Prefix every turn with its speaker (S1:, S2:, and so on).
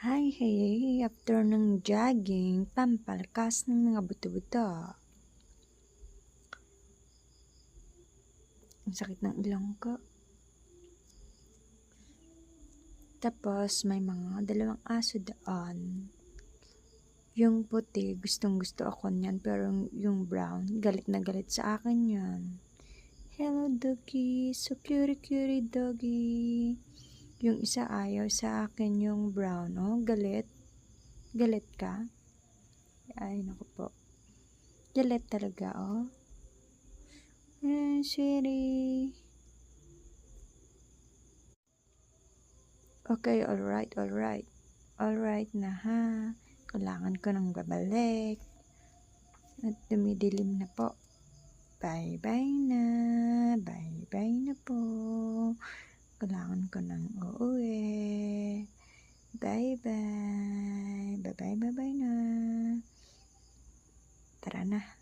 S1: Hi, hey, after ng jogging, pampalakas ng mga buto-buto. Ang sakit ng ilong ko. Tapos, may mga dalawang aso doon. Yung puti, gustong gusto ako niyan, pero yung brown, galit na galit sa akin yan. Hello, doggy. So cutie doggy. Yung isa ayaw sa akin, yung brown, oh, galit. Galit ka? Ay, naku po. Galit talaga, oh. Sweetie. Okay, alright. Alright na ha. Kailangan ko nang babalik. At dumidilim na po. Bye-bye na. Bye-bye na po. Kailangan ko nang uuwi. Bye-bye. Bye-bye na. Tara na.